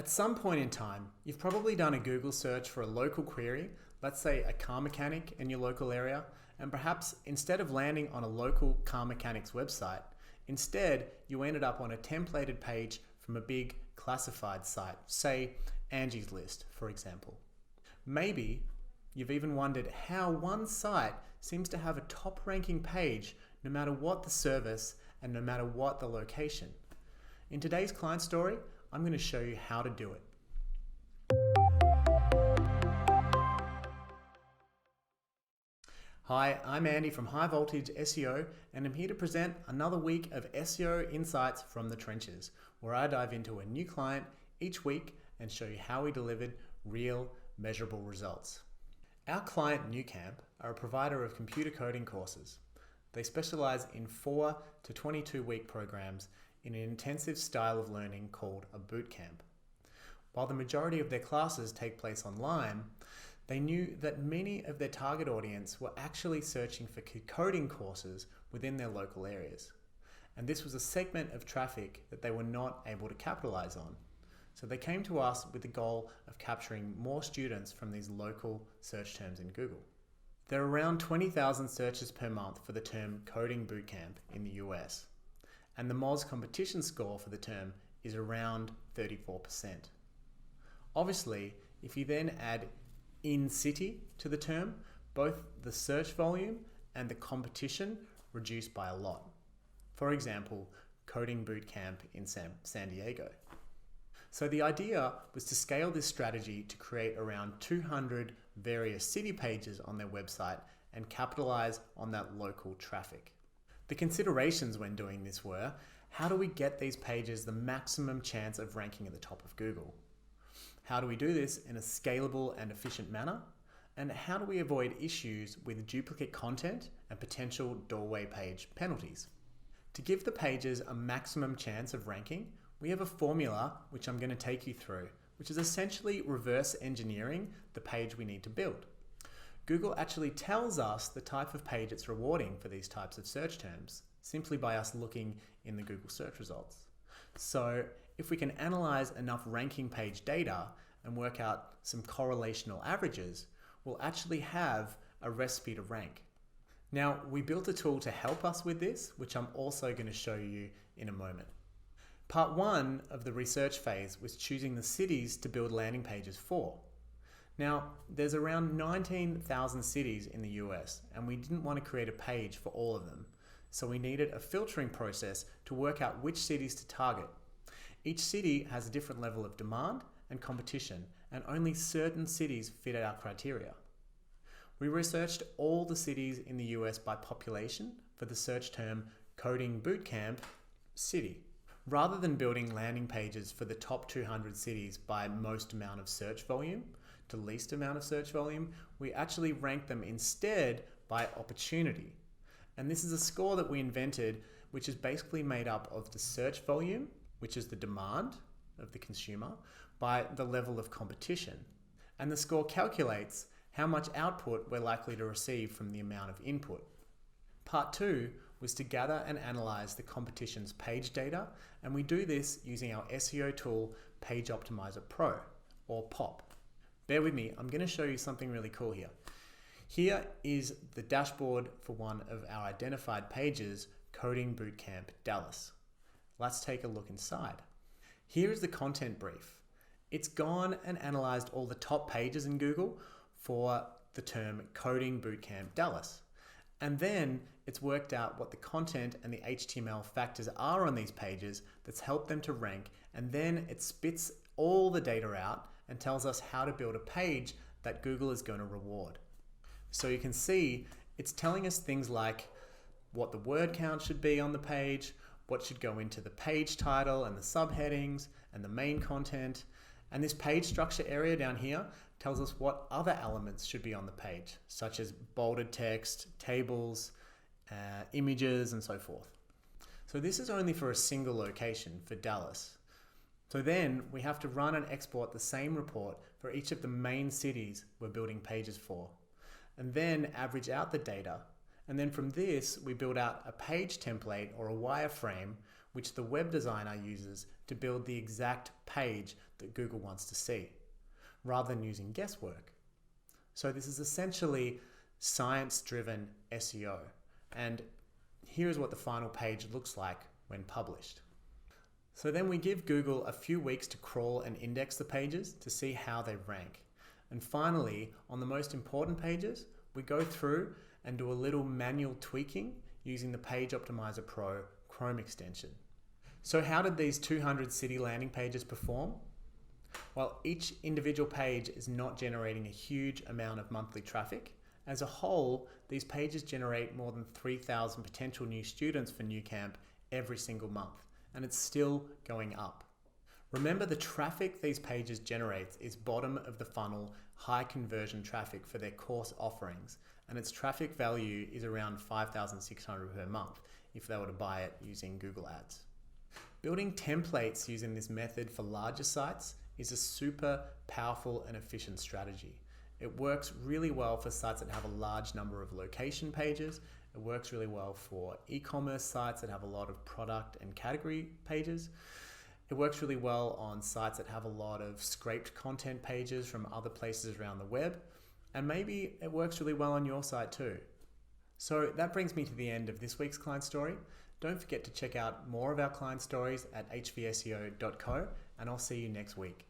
At some point in time, you've probably done a Google search for a local query, let's say a car mechanic in your local area, and perhaps instead of landing on a local car mechanic's website, instead you ended up on a templated page from a big classified site, say Angie's List, for example. Maybe you've even wondered how one site seems to have a top ranking page no matter what the service and no matter what the location. In today's client story, I'm going to show you how to do it. Hi, I'm Andy from High Voltage SEO, and I'm here to present another week of SEO insights from the trenches, where I dive into a new client each week and show you how we delivered real, measurable results. Our client Nucamp are a provider of computer coding courses. They specialize in 4 to 22-week programs in an intensive style of learning called a boot camp. While the majority of their classes take place online, they knew that many of their target audience were actually searching for coding courses within their local areas. And this was a segment of traffic that they were not able to capitalize on. So they came to us with the goal of capturing more students from these local search terms in Google. There are around 20,000 searches per month for the term coding bootcamp in the US, and the Moz competition score for the term is around 34%. Obviously, if you then add in city to the term, both the search volume and the competition reduce by a lot. For example, coding bootcamp in San Diego. So the idea was to scale this strategy to create around 200 various city pages on their website and capitalize on that local traffic. The considerations when doing this were, how do we get these pages the maximum chance of ranking at the top of Google? How do we do this in a scalable and efficient manner? And how do we avoid issues with duplicate content and potential doorway page penalties? To give the pages a maximum chance of ranking, we have a formula which I'm going to take you through, which is essentially reverse engineering the page we need to build. Google actually tells us the type of page it's rewarding for these types of search terms, simply by us looking in the Google search results. So if we can analyze enough ranking page data and work out some correlational averages, we'll actually have a recipe to rank. Now, we built a tool to help us with this, which I'm also going to show you in a moment. Part 1 of the research phase was choosing the cities to build landing pages for. Now, there's around 19,000 cities in the US, and we didn't want to create a page for all of them. So we needed a filtering process to work out which cities to target. Each city has a different level of demand and competition, and only certain cities fit our criteria. We researched all the cities in the US by population for the search term coding bootcamp city. Rather than building landing pages for the top 200 cities by most amount of search volume to least amount of search volume, we actually ranked them instead by opportunity. And this is a score that we invented, which is basically made up of the search volume, which is the demand of the consumer, by the level of competition. And the score calculates how much output we're likely to receive from the amount of input. Part 2 was to gather and analyze the competition's page data, and we do this using our SEO tool, Page Optimizer Pro, or POP. Bear with me, I'm going to show you something really cool here. Here is the dashboard for one of our identified pages, Coding Bootcamp Dallas. Let's take a look inside. Here is the content brief. It's gone and analyzed all the top pages in Google for the term Coding Bootcamp Dallas. And then it's worked out what the content and the HTML factors are on these pages that's helped them to rank, and then it spits all the data out and tells us how to build a page that Google is going to reward. So you can see it's telling us things like what the word count should be on the page, what should go into the page title and the subheadings and the main content. And this page structure area down here tells us what other elements should be on the page, such as bolded text, tables, images, and so forth. So this is only for a single location, for Dallas. So then we have to run and export the same report for each of the main cities we're building pages for, and then average out the data. And then from this, we build out a page template or a wireframe, which the web designer uses to build the exact page that Google wants to see, rather than using guesswork. So this is essentially science-driven SEO. And here's what the final page looks like when published. So then we give Google a few weeks to crawl and index the pages to see how they rank. And finally, on the most important pages, we go through and do a little manual tweaking using the Page Optimizer Pro Chrome extension. So how did these 200 city landing pages perform? Well, each individual page is not generating a huge amount of monthly traffic. As a whole, these pages generate more than 3,000 potential new students for Nucamp every single month, and it's still going up. Remember, the traffic these pages generate is bottom of the funnel, high conversion traffic for their course offerings, and its traffic value is around $5,600 per month if they were to buy it using Google Ads. Building templates using this method for larger sites is a super powerful and efficient strategy. It works really well for sites that have a large number of location pages. It works really well for e-commerce sites that have a lot of product and category pages. It works really well on sites that have a lot of scraped content pages from other places around the web. And maybe it works really well on your site too. So that brings me to the end of this week's client story. Don't forget to check out more of our client stories at hvseo.co, and I'll see you next week.